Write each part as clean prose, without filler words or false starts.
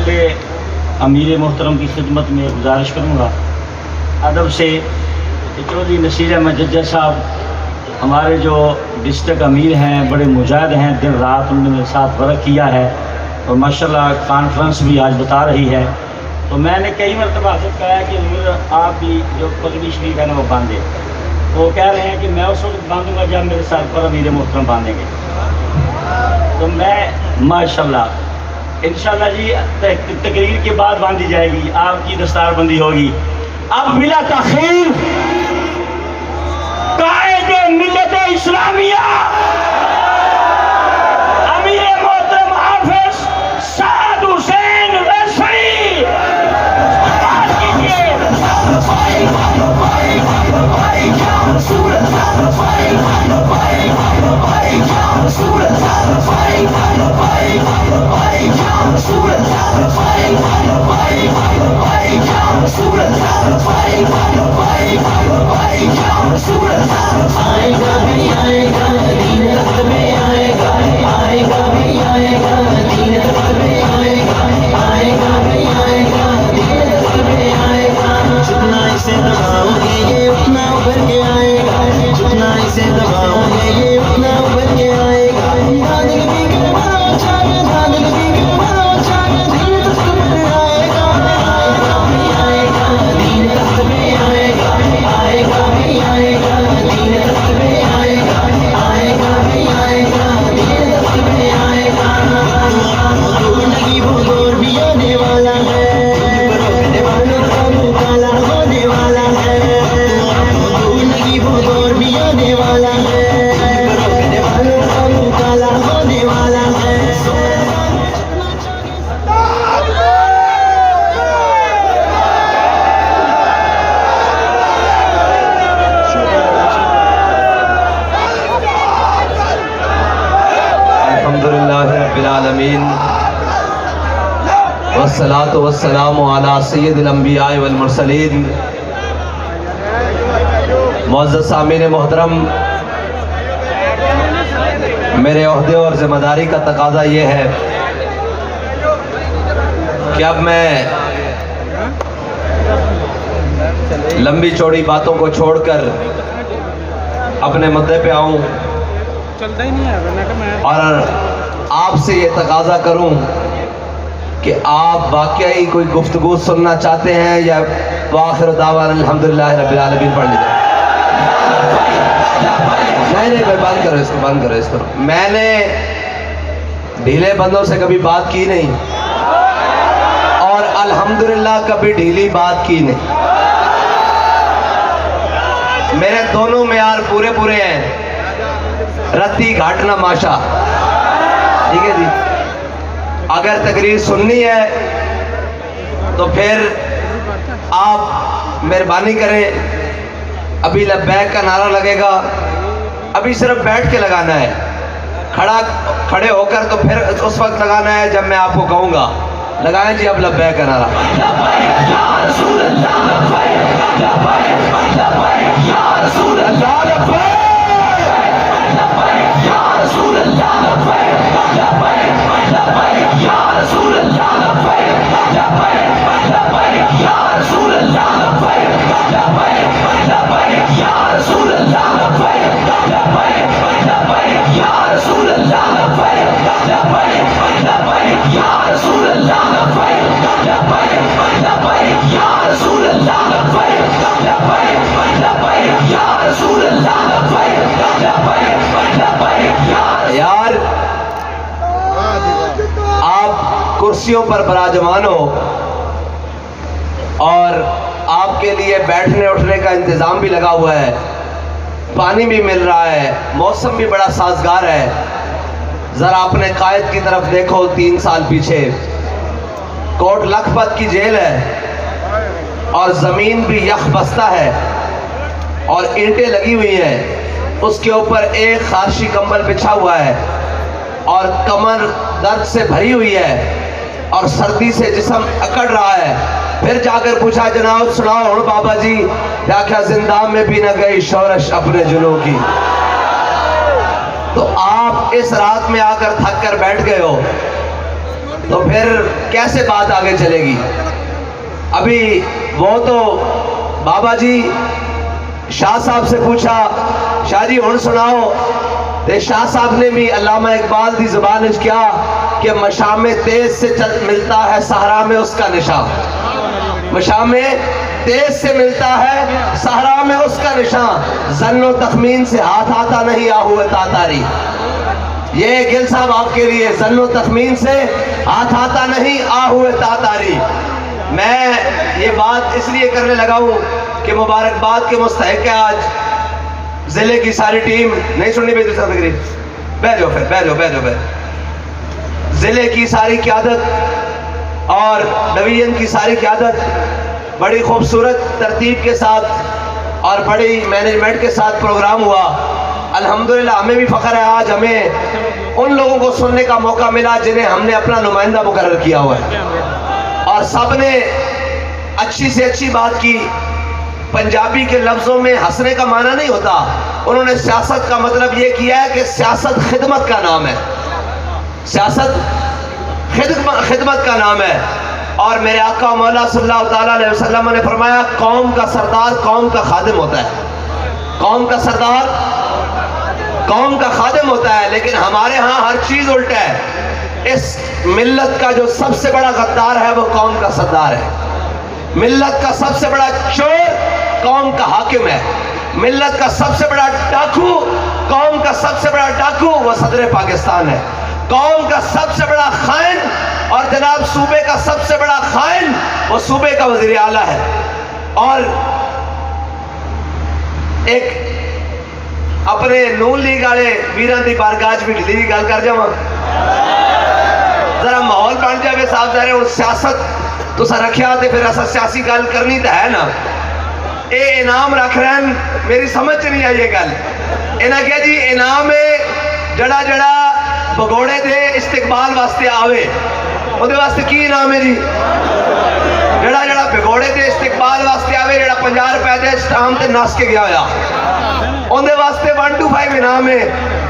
पहले अमीर मोहतरम की खिदमत में गुजारिश करूँगा अदब से कि चौधरी नसीर अहमद जज्जर साहब हमारे जो डिस्ट्रिक्ट अमीर हैं, बड़े मुजाहिद हैं, दिन रात उन्होंने मेरे साथ वर्क किया है और माशाल्लाह कॉन्फ्रेंस भी आज बता रही है। तो मैंने कई मरतबा से कहा है कि आप भी जो पगड़ी शरीफ है ना वो बांधे, तो कह रहे हैं कि मैं उस वक्त बांधूंगा जब मेरे सर पर अमीर मोहतरम बांधेंगे। तो मैं माशाल्लाह इंशाल्लाह जी तकरीर के बाद बांधी जाएगी, आपकी दस्तारबंदी होगी। अब मिला तखीर कायदे मिल्लत इस्लामिया अमीर मोहतरम हाफिज साद हुसैन रज़वी, बात कीजिए। आएगा भी आएगा दीन तख्त पे आएगा, आएगा भी आएगा दीन तख्त पे आएगा, आएगा भी आएगा दीन तख्त पे आएगा। जितना इसे दबाओगे ये उतना उभर के आएगा, जितना इसे दबाओगे ये उतना उभर के आएगा। दानिल भी गिरवाओ चाहे, दानिल भी गिरवाओ चाहे, दीन तख्त पे आएगा, आएगा भी आएगा दीन तख्त पे आएगा, आएगा भी आएगा दीन तख्त पे आएगा, आएगा भी आएगा दीन तख्त पे आएगा। दूर नहीं वो दौर भी आने वाला है, रोकने वालों का मुँह काला होने वाला है। दूर नहीं वो दौर भी आने वाला है, रोकने वालों का मुँह काला होने वाला है। अल्हम्दुलिल्लाह रब्बिल आलमीन वस्सलातु वस्सलामु अला सय्यिदिल अंबिया वल मुरसलीन। मुअज़्ज़ज़ सामीन मोहतरम, मेरे ओहदे और जिम्मेदारी का तकाजा ये है कि अब मैं लंबी चौड़ी बातों को छोड़कर अपने मुद्दे पे आऊं और आपसे ये तकाजा करूं कि आप वाकई कोई गुफ्तगू सुनना चाहते हैं या वाखिर दावाना अल्हम्दुलिल्लाह रब्बिल आलमीन पढ़ लीजिए। नहीं भाई बंद करो इसको, बंद करो इसको। मैंने ढीले बंदों से कभी बात की नहीं और अल्हम्दुलिल्लाह कभी ढीली बात की नहीं। मेरे दोनों मेयार पूरे पूरे हैं, रत्ती घाट ना माशा, ठीक है जी। अगर तकरीर सुननी है तो फिर आप मेहरबानी करें, अभी लब्बैक का नारा लगेगा, अभी सिर्फ बैठ के लगाना है, खड़े होकर तो फिर उस वक्त लगाना है जब मैं आपको कहूँगा। लगाएं जी अब लब्बैक का नारा। यार आप कुर्सियों पर विराजमान हो और आपके लिए बैठने उठने का इंतजाम भी लगा हुआ है, पानी भी मिल रहा है, मौसम भी बड़ा साजगार है। जरा अपने कायद की तरफ देखो, 3 साल पीछे कोट लखपत की जेल है और जमीन भी यख बस्ता है और ईंटें लगी हुई हैं, उसके ऊपर एक खारशी कंबल बिछा हुआ है और कमर दर्द से भरी हुई है और सर्दी से जिस्म अकड़ रहा है। फिर जाकर पूछा, जनाब सुनाओ हूँ बाबा जी, क्या जिंदा में भी न गई शोरश अपने जुनून की। तो आप इस रात में आकर थक कर बैठ गए हो, तो फिर कैसे बात आगे चलेगी। अभी वो तो बाबा जी शाह साहब से पूछा, शाह जी हुण सुनाओ, तो शाह साहब ने भी अल्लामा इकबाल की जुबान क्या कि मशामे तेज से मिलता है सहरा में उसका निशान, मशामे तेज से मिलता है सहरा में उसका निशान, जन्नो तखमीन से हाथ आता नहीं आ हुए तातारी। ये गिल साहब आपके लिए, जन्नो तखमीन से हाथ आता नहीं आ हुए तातारी। मैं ये बात इसलिए करने लगा हूँ कि मुबारकबाद के मुस्तहिक है आज जिले की सारी टीम। नहीं सुननी भाई दूसरा फिक्री, बैठ जाओ फिर, बैठ जाओ बैठ जाओ बैठ। जिले की सारी क़यादत और डिवीजन की सारी क़यादत बड़ी खूबसूरत तरतीब के साथ और बड़ी मैनेजमेंट के साथ प्रोग्राम हुआ। अल्हम्दुलिल्लाह हमें भी फ़ख्र है, आज हमें उन लोगों को सुनने का मौका मिला जिन्हें हमने अपना नुमाइंदा मुकर्रर किया हुआ है, और सब ने अच्छी से अच्छी बात की। पंजाबी के लफ्ज़ों में हंसने का माना नहीं होता, उन्होंने सियासत का मतलब ये किया है कि सियासत खिदमत का नाम है, सियासत खिदमत का नाम है। और मेरे आका मौला सल्लल्लाहु ताला अलैहि वसल्लम ने फरमाया, कौम का सरदार कौम का खादिम होता है, कौम का सरदार कौम का खादिम होता है। लेकिन हमारे यहाँ हर चीज़ उल्टा है। इस मिल्लत का जो सबसे बड़ा गद्दार है वो कौम का सरदार है, मिल्लत का सबसे बड़ा चोर कौम का हाकिम है, मिल्लत का सबसे बड़ा डाकू, कौम का सबसे बड़ा डाकू वो सदर पाकिस्तान है, कौम का सबसे बड़ा खाइन और जनाब सूबे का सबसे बड़ा खाइन वो सूबे का वज़ीर आला है। और एक अपने नून लीग वाले वीरां दी बारगाह भी ढिली जी गल कर जावां, जरा माहौल बन जाए साहब ज़ाहिर हुण सियासत तुसा रखिया तो फिर असा सियासी गल करनी तो है ना। ये इनाम रख रहे हैं, मेरी समझ च नहीं आई ये गल। इन्हें क्या जी इनाम है जड़ा जड़ा भगोड़े दे इस्तिकबाल वास्ते आवे, ਉਹਦੇ वास्ते की इनाम है जी? जड़ा जड़ा भगोड़े दे इस्तिकबाल वास्ते आवे, जड़ा 50 रुपए दे स्टाम ते नस के गया होया, ਉਹਦੇ वास्ते 125 इनाम है।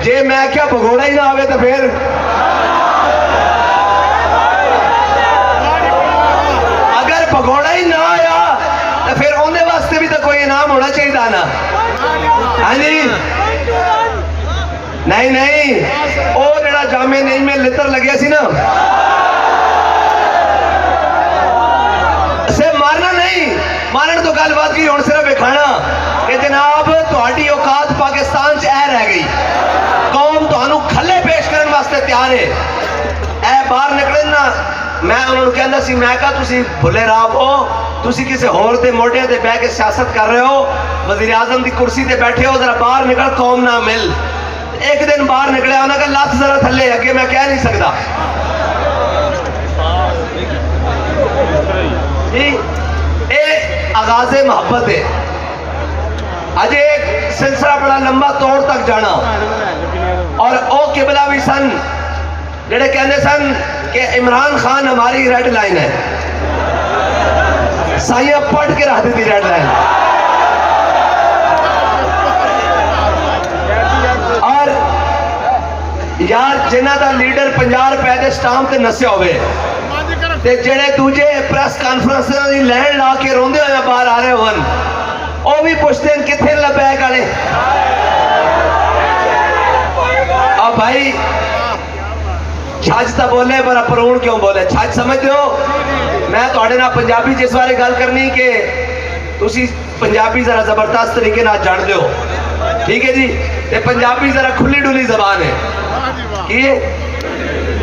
जे मैं क्या भगोड़ा ही ना आवे तो फिर अगर भगोड़ा ही ना आया तो फिर ਉਹਦੇ वास्ते भी तो कोई इनाम होना चाहिए ना। हाँ जी, नहीं नहीं, वो जड़ा जामे नहीं में लित्र लगे सी ना, से मारना नहीं, मारन तो गल बात की हुण सिर्फ दिखाना कि जनाब तुहाडी औकात पाकिस्तान च ऐ रह गई, कौम तुहानू खले पेश करने वास्ते तैयार है। ऐ बाहर निकले ना, मैं उन्होंने कहना सी, मैं कहा तुसी भुले राह हो, तुसी किसी होर दे मोढे ते बह के सियासत कर रहे हो, वज़ीर आज़म की कुर्सी ते बैठे हो, जरा बाहर निकल कौम ना मिल। एक दिन बाहर निकले, उन्हें कहा लत जरा थले, अगे मैं कह नहीं सकता। आगाज़े मोहब्बत है, अजे एक सिलसिला बड़ा लंबा तौर तक जाना। और ओ किबला भी सन जेड़े कहते सन कि इमरान खान हमारी रेड लाइन है, साइया पढ़ के रख दी रेड लाइन। और यार जिन्हों का लीडर 50 रुपए के स्टाम्प से नसिया होवे ते जेड़े दूजे प्रेस कॉन्फ्रेंस की लैन ला के रोंदे हुए बाहर आ रहे होन, वो भी पूछते हैं कितने लबैक वाले। अब भाई छज तो बोले पर परूण क्यों बोले, छज समझते हो? मैं थोड़े ना पंजाबी जिस बारे गल करनी कि तुसी पंजाबी जरा जबरदस्त तरीके ना जान दो, ठीक है जी? ते पंजाबी जरा खुली डुली जबान है की,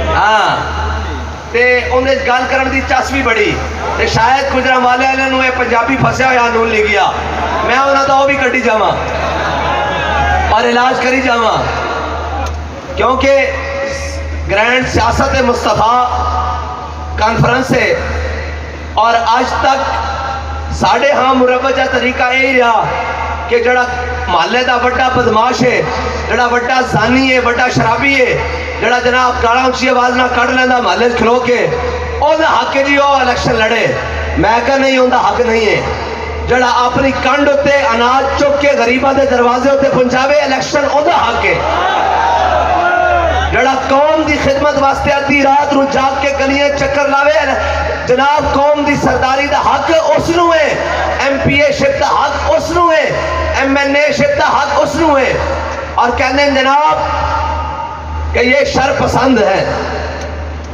हाँ, ते उन्हें गल करने की चस भी बड़ी, ते शायद गुजरांवाले वाले ये पंजाबी फसया होया नून ली गया, मैं उन्होंने तो भी कटी जावा और इलाज करी जावा, क्योंकि ग्रैंड सियासत मुस्तफ़ा कॉन्फ्रेंस है। और आज तक साढ़े हाँ मुरवजा तरीका यही रहा कि जड़ा महल्ले का बड़ा बदमाश है, जड़ा बड़ा जानी है, बड़ा शराबी है, जड़ा जनाब गाला उची आवाज ना कढ़ लेंदा महल्ले खलो के, ओदा हक है जी वो इलेक्शन लड़े। मैं कह नहीं उनका हक नहीं है। जड़ा अपनी कंड उत्ते अनाज चुक के गरीबों के दरवाजे उत्ते पहुंचावे, इलेक्शन ओदा हक है। जड़ा कौम की खिदमत वास्ते अद्धी रात रू जाग के गलियां चक्कर लावे जनाब, कौम की सरदारी का हक उसनू है, MPA शिप का हक उसनू है, MNA शिप का हक उसनू है। और कहने जनाब कि ये शर पसंद है।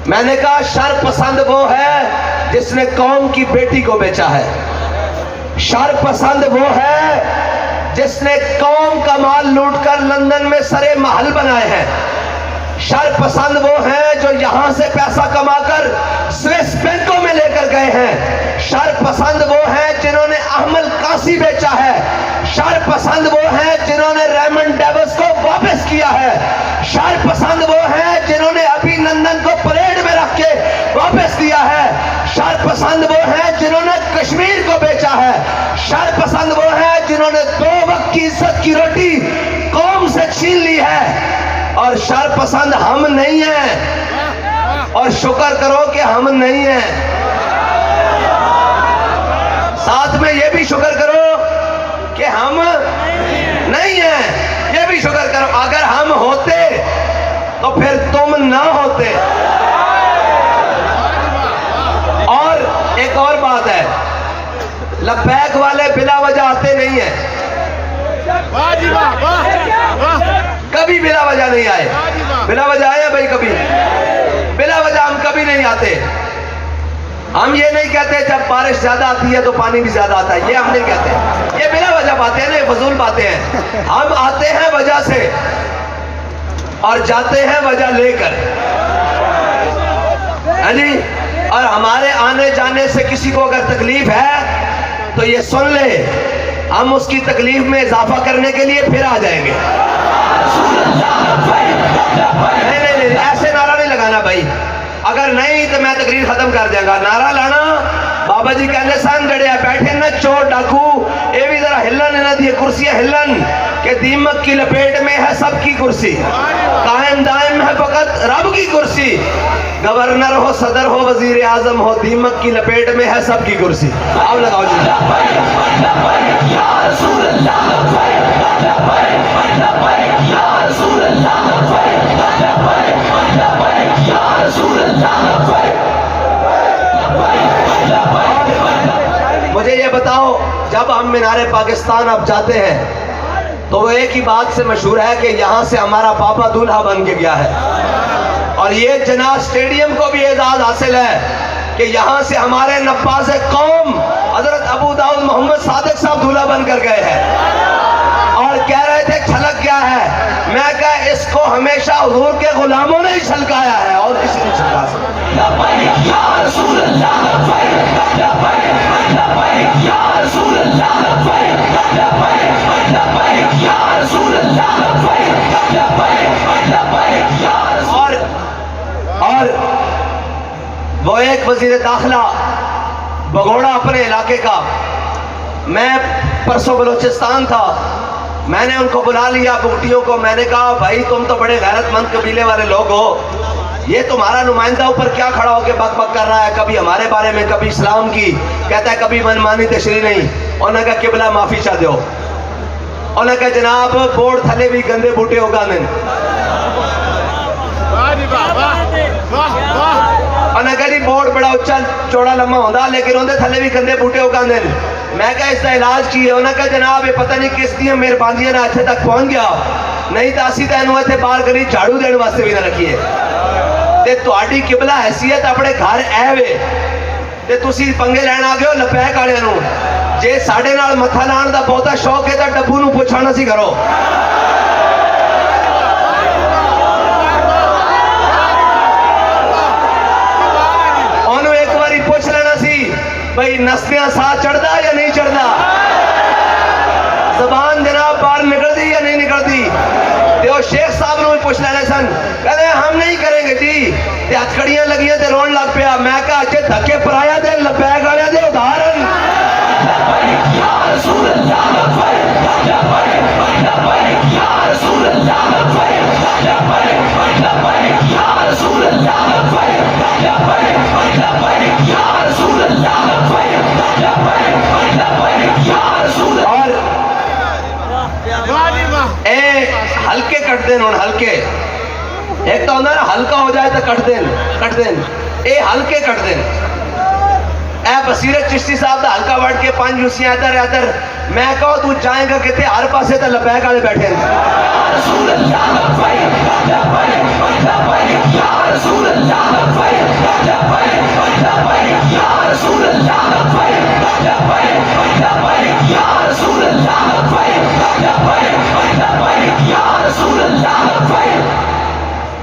मैंने कहा शर पसंद वो है जिसने कौम की बेटी को बेचा है, शर पसंद वो है जिसने कौम का माल लूटकर लंदन में सरे महल बनाए हैं, शर पसंद वो है जो यहां से पैसा कमाकर स्विस बैंकों में लेकर गए हैं, शर पसंद वो है जिन्होंने अहमद कासी बेचा है, शर पसंद वो है जिन्होंने रेमंड डेविस को वापस किया है, शर पसंद वो है जिन्होंने अभिनंदन को परेड में रख के वापस दिया है, शर पसंद वो है जिन्होंने कश्मीर को बेचा है, शर पसंद वो है जिन्होंने 2 वक्त की इज्जत की रोटी कौम से छीन ली है। और शर पसंद हम नहीं हैं, और शुक्र करो कि हम नहीं हैं। साथ में ये भी शुक्र करो कि हम नहीं हैं, ये भी शुक्र करो। अगर हम होते तो फिर तुम ना होते। और एक और बात है, लब्बैक वाले बिला वजह आते नहीं है, कभी बिला वजह नहीं आए। बिला वजह आए भाई कभी? बिला वजह हम कभी नहीं आते। हम ये नहीं कहते जब बारिश ज्यादा आती है तो पानी भी ज्यादा आता है, ये हम नहीं कहते। ये बिला वजह बातें हैं, ये फजूल बातें हैं। हम आते हैं वजह से और जाते हैं वजह लेकर, है जी। और हमारे आने जाने से किसी को अगर तकलीफ है तो ये सुन ले, हम उसकी तकलीफ में इजाफा करने के लिए फिर आ जाएंगे। नहीं, ऐसे नारा नहीं लगाना भाई, अगर नहीं तो मैं तकरीर खत्म कर देगा। नारा लाना बाबा जी कहते सन जड़े बैठे ना चोर डाकू, ये भी जरा हिलन, इन्हों दी कुर्सियां हिलन के दीमक की लपेट में है सबकी कुर्सी, कायम दायम है फकत रब की कुर्सी, गवर्नर हो, सदर हो, वजीर आजम हो, दीमक की लपेट में है सबकी कुर्सी। अब लगाओ जी। मुझे ये बताओ, जब हम मीनारे पाकिस्तान अब जाते हैं तो वो एक ही बात से मशहूर है कि यहाँ से हमारा पापा दूल्हा बन के गया है। और ये जना स्टेडियम को भी एजाज हासिल है कि यहाँ से हमारे नब्बाज़ कौम हजरत अबू दाऊद मोहम्मद सादिक साहब दूल्हा बनकर गए हैं। और कह रहे थे छलक गया है, मैं कहा इसको हमेशा हुजूर के गुलामों ने ही छलकाया है और किसी ने छलका सकता। और वो एक वजीर दाखिला बगोड़ा अपने इलाके का, मैं परसों बलोचिस्तान था, मैंने उनको बुला लिया बुगटियों को, मैंने कहा भाई तुम तो बड़े गैरतमंद कबीले वाले लोग हो, ये तुम्हारा नुमाइंदा ऊपर क्या खड़ा होकर बक बक कर रहा है, कभी हमारे बारे में, कभी इस्लाम की कहता है, कभी मनमानी तशरी नहीं। उन्होंने कहा किबला माफी चाह दो। उन्होंने कहा जनाब बोर्ड थले भी गंदे बूटे उगाने, उन्होंने कहा जी बोर्ड बड़ा उच्चा चौड़ा लम्मा होता लेकिन उनके थले भी गंदे बूटे उगाने। मैं कहा इसका इलाज की है? उन्होंने कहा जनाब ये पता नहीं किस दी मेहरबानियां ना इत्थे तक पहुंच गया, नहीं तो असी तेन इत्थे बाहर करी झाड़ू देने वास्ते भी ना रखिए। ते तुहाडी किबला हैसियत अपने घर ऐ वे ते तुसी पंगे लैण आ गए हो लपैक वालियां नूं। जे साडे नाल मत्था लाण दा बहुता शौक है तो डब्बू नूं पुछाना सी करो। ओनू एक बारी पूछ लेना सी भाई नस्तियां साह चढ़दा या नहीं चढ़दा, जबान जनाब बाहर निकलती या नहीं निकलती। तो शेख साहब ने भी पूछ लेने सन, कहते हम नहीं करेंगे जी, ते हथकड़ियां लगियां ते रोन लग पिया। मैं कहा अच्छे धक्के पराया दे लपैक वाले दे उदाहरण। हल्के कटते हैं हल्के एक तो होंगे ना हल्का हो जाए तो कट देन ये हल्के कट देन। ए बसीरत चिश्ती साहब का हल्का वट के 5 यूसियां इधर मैं कहो तू जाएगा कितने हर पासे तो लबैक वाले बैठे हैं।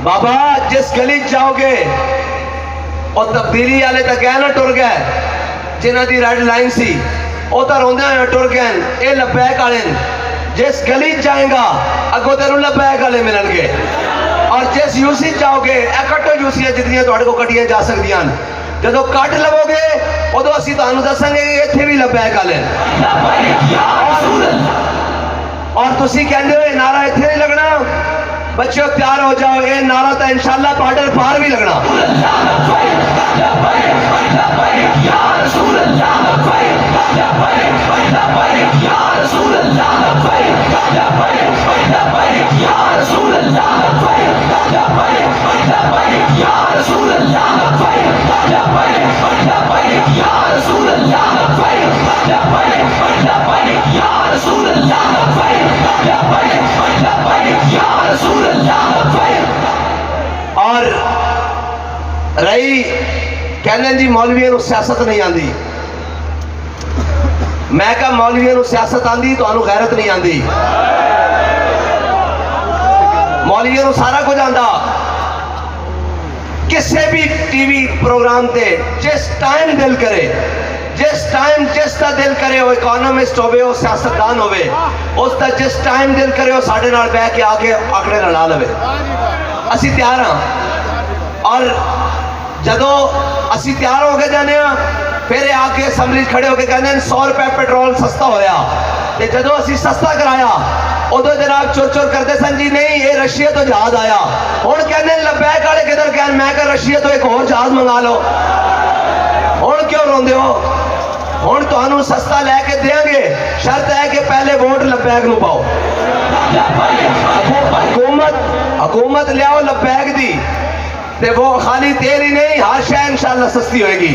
बाबा जिस गली जाओगे और तब्दीली वाले तो गए ना टुर गए जिन्हों की रेड लाइन सी वो तो रोंदे हुए टुर गए ये लबैक वाले जिस गली जाएगा अगों तेन लबैक वाले मिलणगे और जिस यूसी जाओगे ए कट्टो यूसियां जितनियां तुहाडे कोल कट्टियां जा सकदियां जो कट लवोगे उदो असीं तुहानूं दसांगे कि इत्थे भी लबैक वाले और तुसीं कहंदे हो नारा इत्थे नहीं लगना बच्चों तैयार हो जाओ ये नारा तो इंशाल्लाह बॉर्डर पार भी लगना। और रही कहने जी मौलवियों को सियासत नहीं आती मैं क्या मौलवियों को सियासत आती तो गैरत नहीं आती मौलवियों को सारा कुछ आता किसी भी टीवी प्रोग्राम से जिस टाइम दिल करे जिसका दिल करे वो इकोनॉमिस्ट होवे वो सियासतदान होवे उसका जिस टाइम दिल करे वो साडे नाल बह के आके आंकड़े रला लवे असी तैयार हाँ और जदों असी तैयार हो के जाने फिर आके असैम्बली खड़े होके कहते हैं 100 रुपए पेट्रोल सस्ता होया ते जदों असी सस्ता कराया उदों जनाब चुर करते सन जी नहीं ये रशिया तो जहाज आया हुण कहते लबैक वाले किधर कहन मैं कहा रशिया तो एक और जहाज मंगा लो हुण क्यों रोंदे हो हुण तुहानूं सस्ता लैके देंगे शर्त है कि पहले वोट लबैक नूं पाओ हुकूमत लियाओ लबैक दी ते वो खाली तेल ही नहीं हर शय इंशाल्लाह सस्ती होएगी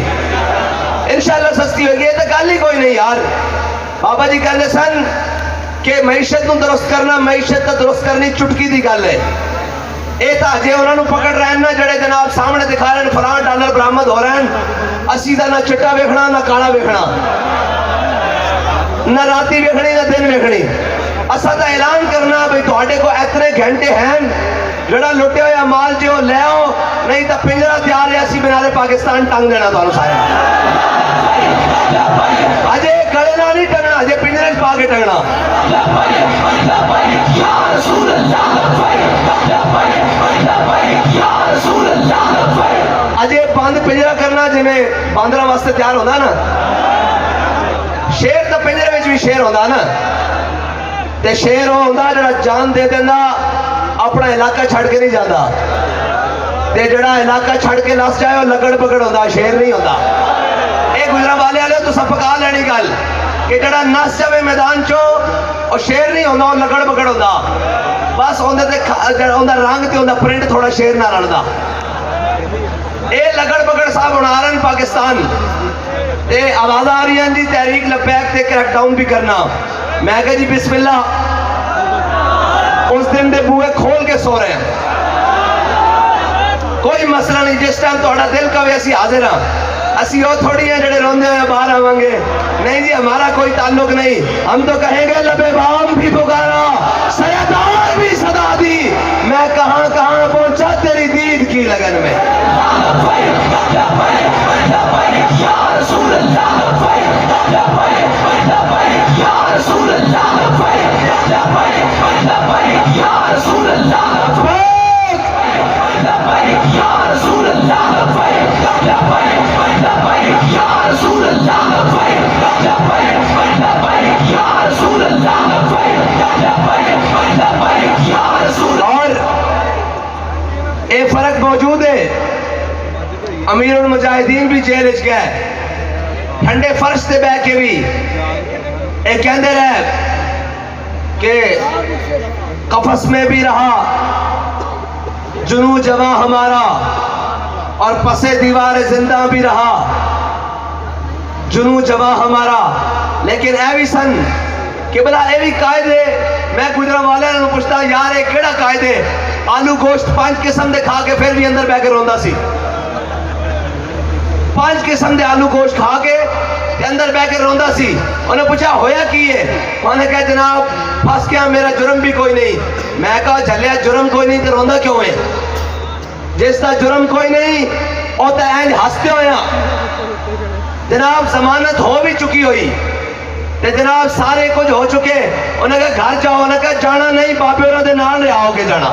इंशाल्लाह सस्ती होएगी ये तो गल ही कोई नहीं यार बाबा जी कहते सन कि मईशत नूं दुरुस्त करना मईशत तो दुरुस्त करनी चुटकी दी गल है ये तो अजे उन्होंने पकड़ रहे हैं ना जड़े जनाब सामने दिखा रहे हैं फलां डॉलर बरामद हो रहे हैं असी तो ना चिट्टा वेखना ना काला वेखना ना राती वेखनी ना दिन वेखनी असा तो ऐलान करना भाई तुहाडे को इतने घंटे हैं जड़ा लुटे हुआ माल जो ले आओ नहीं तो पिंजरा तैयार है असी बिनारे पाकिस्तान टंग देना तुहानूं सारे अजे गले नाल नहीं टंगना अजे पिंजरे च पा के टंगना अजे बंद पिंजरा करना जिवें बांदरा वास्ते तैयार होता ना शेर तो पिंजरे में भी शेर होता ना ते शेर वो होता जड़ा जान दे देंदा अपना इलाका छड़ के नहीं जाता ते जड़ा इलाका छड़ के नस जाए वो लगड़ पकड़ होता शेर नहीं होता ये गुजरांवाले वाले तो सब पका लेनी गल कि जड़ा नस जाए मैदान चो और शेर नहीं होता वो लगड़ पकड़ होता बस उन्हें रंग ते उन्हें प्रिंट थोड़ा शेर ना रलदा ये लगड़ पकड़ साहब बना रहे हैं पाकिस्तान ये आवाज़ आ रही है जी तहरीक लबैक ते क्रैकडाउन भी करना मैं कहा जी बिस्मिल्लाह उस दिन दे बूहे खोल के सो रहे हैं कोई मसला नहीं जिस टाइम थोड़ा दिल कवे असी हाजिर हाँ असी वो थोड़ी हैं जड़े रोंदे हुए बाहर आवांगे नहीं जी हमारा कोई ताल्लुक नहीं हम तो कहेंगे लबे बाम भी पुकारा सयादार भी सदा दी मैं कहां कहां पहुंचा तेरी दीद की लगन में और ये फर्क मौजूद है अमीरुल मुजाहिदीन भी जेल च गए ठंडे फर्श से बह के भी ये कहते रहे कि कफस में भी रहा जुनू जवां हमारा और पसे दीवार जिंदा भी रहा, जुनू जवां हमारा। लेकिन ए भी सन कि भला ए भी कायदे, मैं गुजरा वाले ने पूछता यार ये केड़ा कायदे, आलू गोश्त 5 किस्म दे खा के फिर भी अंदर बह के रोंदा सी, 5 किस्म दे आलू गोश्त खा के अंदर बह के रोंदा सी। उन्हें पूछा होया की है, उन्हें कहा जनाब फंस गया, मेरा जुर्म भी कोई नहीं। मैं कहा झलिया जुर्म कोई नहीं तो रोंदा क्यों है, जिसका जुर्म कोई नहीं वो तो इंज हंसते होया जनाब जमानत हो भी चुकी हुई ते जनाब सारे कुछ हो चुके। उन्हें कहा घर जाओ, उन्हें कहा जाना नहीं, बाबे उन्होंने नाल रहोगे जाना।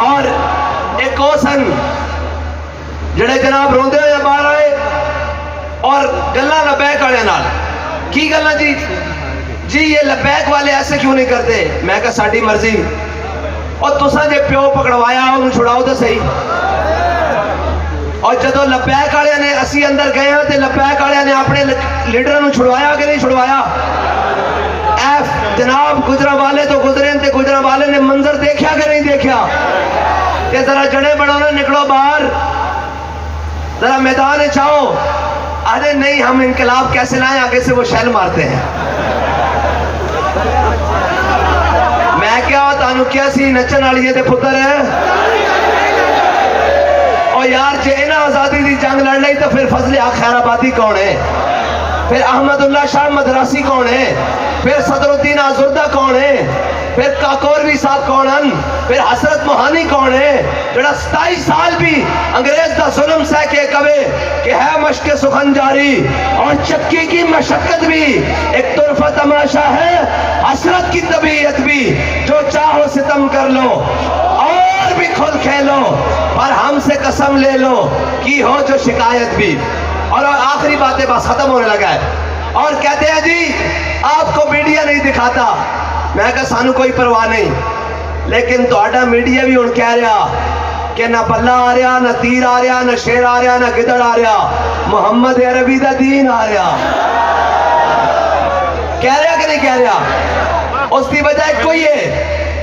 और एक और सन जड़े जनाब रोंदे हुए बाहर आए और गल्ला लबैक वाले नाल की गल्ला जी ये लबैक वाले ऐसे क्यों नहीं करते। मैं कहा साडी मर्जी, और तुसा जे प्यो पकड़वाया उन्हें छुड़ाओ तो सही। और जदों लबैक वाले ने असी अंदर गए हैं तो लबैक वाले ने अपने लीडर को छुड़वाया कि नहीं छुड़वाया। जनाब गुजरा वाले तो गुजरे थे, गुजरा वाले ने मंजर देखा कि नहीं देखा। ये जरा जड़े बढ़ो, निकलो बाहर, जरा मैदान चाहो। अरे नहीं हम इनकलाब कैसे लाए, आगे से वो शैल मारते हैं। मैं क्या तानू क्या सी नचन वाली ते पुत्र है। और यार जे इन्हें आजादी की जंग लड़ ली तो फिर फजले हक खैराबादी कौन है, फिर अहमदुल्ला शाह मदरासी कौन है, फिर सदरुद्दीन आजुर्दा कौन है, फिर काकोरवी साहब कौन हैं, फिर हसरत मोहानी कौन है जरा 27 साल भी अंग्रेज का जुल्म सह के कवे कि है मश्क सुखन जारी और चक्की की मशक्कत भी एक तुरफा तमाशा है, हसरत की तबीयत भी जो चाहो सितम कर लो और भी खुल खेलो और हमसे कसम ले लो कि हो जो शिकायत भी। और आखिरी बातें बस खत्म होने लगा है और कहते हैं जी आपको मीडिया नहीं दिखाता। मैं कहा सानू कोई परवाह नहीं, लेकिन तुहाडा मीडिया भी हुण कह रहा कि ना बल्ला आ रहा, ना तीर आ रहा, ना शेर आ रहा, ना गिदड़ आ रहा, मुहम्मद अरबी दा दीन आ रहा। कह रहा कि नहीं कह रहा। उसकी वजह कोई है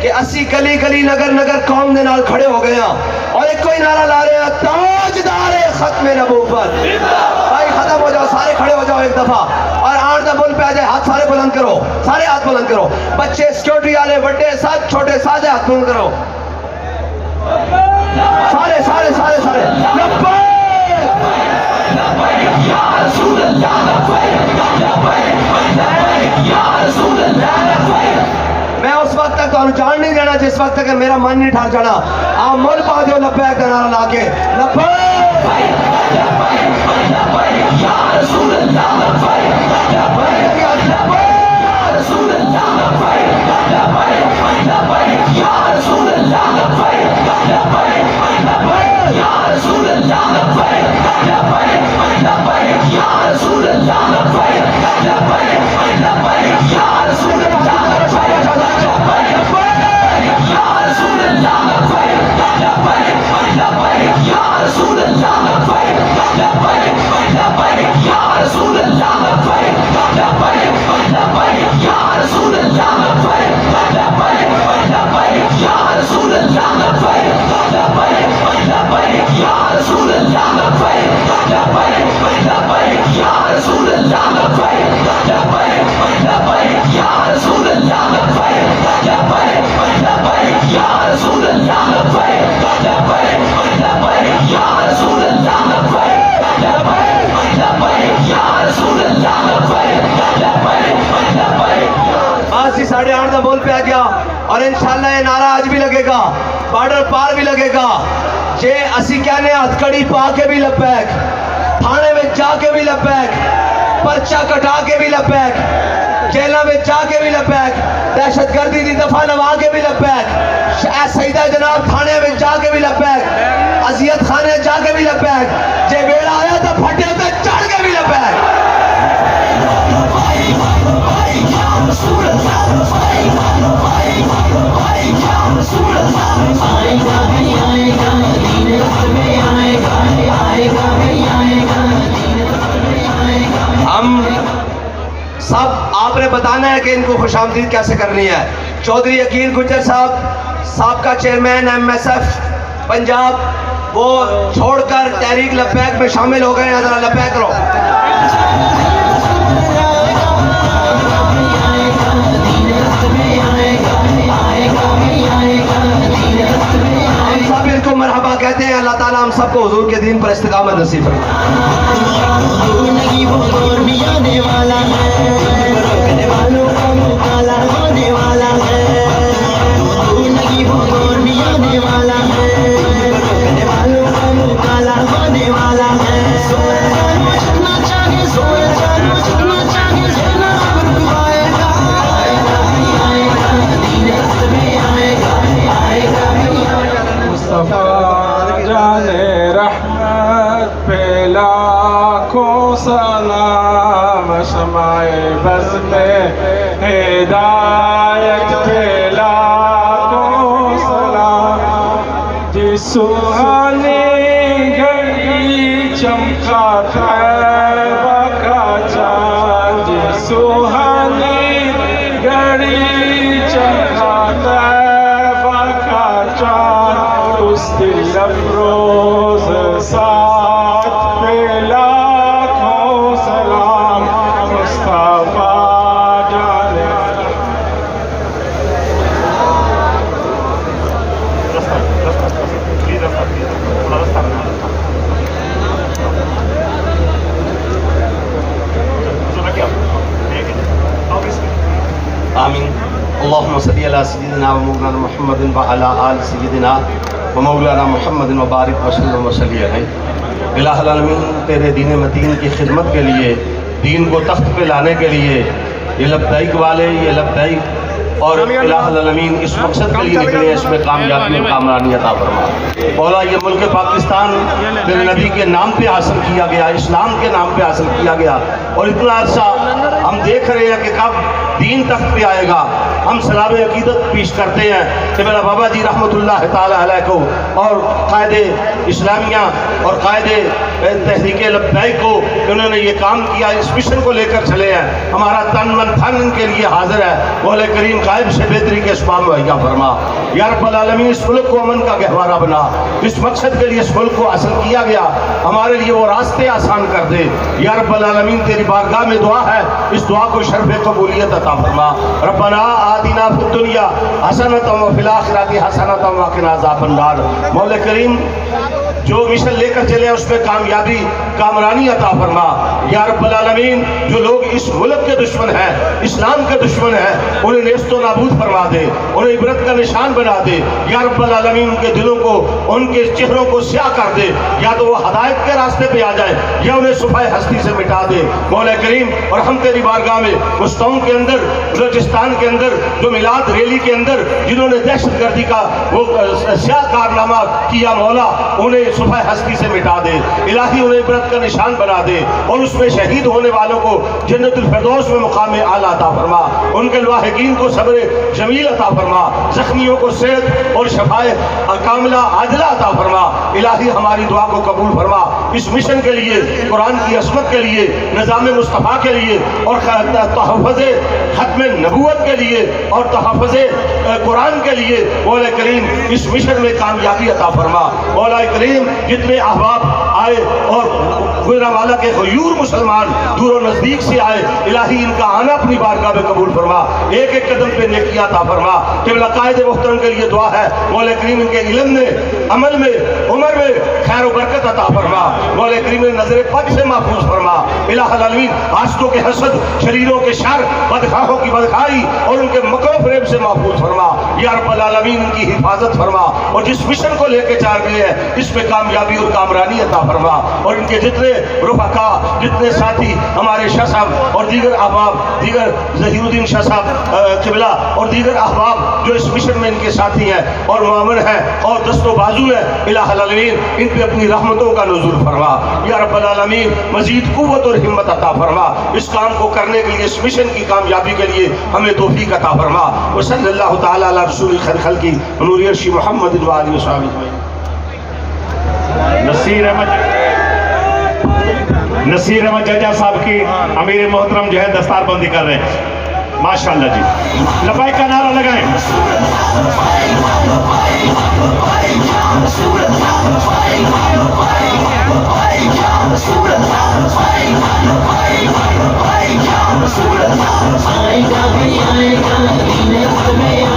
कि असी गली गली नगर नगर कौम के नाल खड़े हो गए और एक कोई नारा ला रहे हैं ताजदार खत्म नबूवत। भाई खत्म हो जाओ, सारे खड़े हो जाओ एक दफा और आठ दा बुल पे आ जाए, हाथ सारे बुलंद करो, सारे हाथ बुलंद करो, बच्चे सिक्योरिटी वाले बड़े सब छोटे सारे हाथ बुलंद करो, सारे सारे सारे सारे मैं उस वक्त तक तो जान नहीं देना जिस वक्त तक मेरा मन नहीं ठहर जाना। आप मुल पा दो लब्बैक का नारा लाके साढ़े 8 का बोल पे आ गया और इंशाल्लाह ये नारा आज भी लगेगा, बॉर्डर पार भी लगेगा। जे असी कहने हथकड़ी पा के भी लब्बैक, थाने में जाके भी लब्बैक, पर्चा कटा के भी लब्बैक, जेलों में जाके भी लब्बैक, दहशतगर्दी की दफा लगा के भी लब्बैक, सईदा जनाब थाने में जाके भी लब्बैक, अजियत खाने जाके भी लब्बैक, जे बेड़ा आया तो फटे पे चढ़ के भी लब्बैक। हम बताना है कि इनको खुशामदीद कैसे करनी है। चौधरी अकील गुज्जर साहब, साबका चेयरमैन MSF पंजाब, वो छोड़कर तहरीक लब्बैक में शामिल हो गए हैं। जरा लब्बैक करो। हम सब इनको मरहबा कहते हैं। अल्लाह ताला हम सबको हुजूर के दीन पर इस्तिकामत नसीब जाने रहमत पे लाखों सलाम, शमाए बज़ में हिदायत पे लाखों सलाम। जिस सुहानी घड़ी चमका तैबा का चाँद, जिस सुहानी घड़ी चमका तैबा का चाँद, उस दिल अफरोज साथ पे लाखों सलाम। मुस्तफा जाने आमीन। अल्लाहुम्मा सल्ली अला सय्यिदिना व मौलाना मुहम्मदिन व अला आलि सय्यिदिना व मौलाना मुहम्मदिन व बारिक वसल्लम व सल्ली अलैहि। इलाहुल आलमीन, तेरे दीन मतीन की खिदमत के लिए, दीन को तख्त पे लाने के लिए ये लब्बैक वाले, ये लब्बैक और इलाहुल आलमीन इस मकसद के लिए निकले, इसमें कामयाबी और कामरानी अता फरमा। मौला, ये मुल्क पाकिस्तान तेरे नबी के नाम पे हासिल किया गया, इस्लाम के नाम पे हासिल किया गया, और इतना अर्सा हम देख रहे हैं कि कब दीन तख्त पे आएगा। हम सलाब अकीदत पेश करते हैं कि मेरा बाबा जी रहमतुल्लाह ताला अलैह को और कायदे इस्लामिया और कायदे तहरीक लब्बैक को उन्होंने ये काम किया, इस मिशन को लेकर चले हैं। हमारा तन मन धन इनके लिए हाजिर है। मौला करीम गायब से बेहतरी के इसबाब मुहैया फरमा। या रब्बल आलमीन, इस मुल्क को अमन का गहवारा बना। इस मकसद के लिए इस मुल्क को हासिल किया गया, हमारे लिए वो रास्ते आसान कर दे। या रब्बल आलमीन, तेरी बारगाह में दुआ है, इस दुआ को शर्फ कबूलियत अता फरमा। रब्बना आतिना फिद दुनिया हसनतम व फिल आखिरति हसनतम व क़िना अज़ाबन नार। मौला करीम, जो मिशन लेकर चले उसमें कामयाबी कामरानी अता फरमा। या रब्बल आलमीन, जो लोग इस मुल्क के दुश्मन हैं, इस्लाम के दुश्मन हैं, उन्हें नेस्तो नाबूद फरमा दे, उन्हें इबरत का निशान बना दे। या रब्बल आलमीन, उनके दिलों को, उनके चेहरों को स्याह कर दे, या तो वो हदायत के रास्ते पे आ जाए या उन्हें सुफाए हस्ती से मिटा दे। मौला करीम, और हम तेरी बारगाह में उस कौम के अंदर, बलूचिस्तान के अंदर, जो मिलाद रैली के अंदर जिन्होंने दहशतगर्दी का वो स्याह कारनामा किया, मौला उन्हें सुबह हस्ती से मिटा दे। इलाही, उन्हें इबरत का निशान बना दे, और उसमें शहीद होने वालों को जन्नतुल फिरदौस में मुकाम आला अता फरमा। उनके लाहिकीन को सब्र जमील अता फरमा। जख्मियों को सेहत और शफाए कामिला आजिला अता फरमा। इलाही, हमारी दुआ को कबूल फरमा। इस मिशन के लिए, कुरान की असमत के लिए, निज़ाम मुस्तफ़ा के लिए, और तहफ़्फ़ुज़ खत्म नबूवत के लिए, और तहफ़्फ़ुज़ कुरान के लिए मौला करीम इस मिशन में कामयाबी अता फरमा। मौला करीम, जितने अहबाब आए और गुजरांवाला के गयूर मुसलमान दूर नज़दीक से आए, इलाही इनका आना अपनी बारगाह में कबूल फरमा। एक एक कदम पे नेकियां अता फरमा। क़िबला कायदे मुहतरम के लिए दुआ है, मौला करीम इनके इल्म में, अमल में, उम्र में खैर व बरकत अता फरमा। मौला करीम नजर बद से महफूज फरमा। इलाहुल आलमीन, आशिकों के हसद, शरीरों के शर, बदखाहों की बदखाई और उनके मकरो फरेब से महफूज फरमा। या रब्बल आलमीन, इनकी हिफाजत फरमा, और जिस मिशन को लेके चल रहे हैं इसमें कामयाबी और कामरानी अता फरमा। और इनके जितने रुफका, जितने साथी हमारे शाह साहब और दीगर अहबाब, दीगर ज़हीरुद्दीन शाह साहब क़िबला और दीगर अहबाब जो इस मिशन में इनके साथी हैं और मामर हैं और दस्तो बाजू हैं, इलाहुल आलमीन इन पे अपनी रहमतों का नुज़ूल फरमा। या रब्बल आलमीन, मज़ीद क़ुव्वत और हिम्मत अता फरमा। इस काम को करने के लिए, इस मिशन की कामयाबी के लिए हमें तौफ़ीक़ अता फरमा। व सल्लल्लाहु तआला अला रसूल खैर खल्क़ी नूर अर्शी मुहम्मद व आलिहि व सहबिहि। नसीर अहमद जज्जा साहब की अमीर मोहतरम जो है दस्तारबंदी कर रहे हैं। माशाल्लाह जी, लब्बाइक का नारा लगाएं। आएगा भी आएगा, दीन में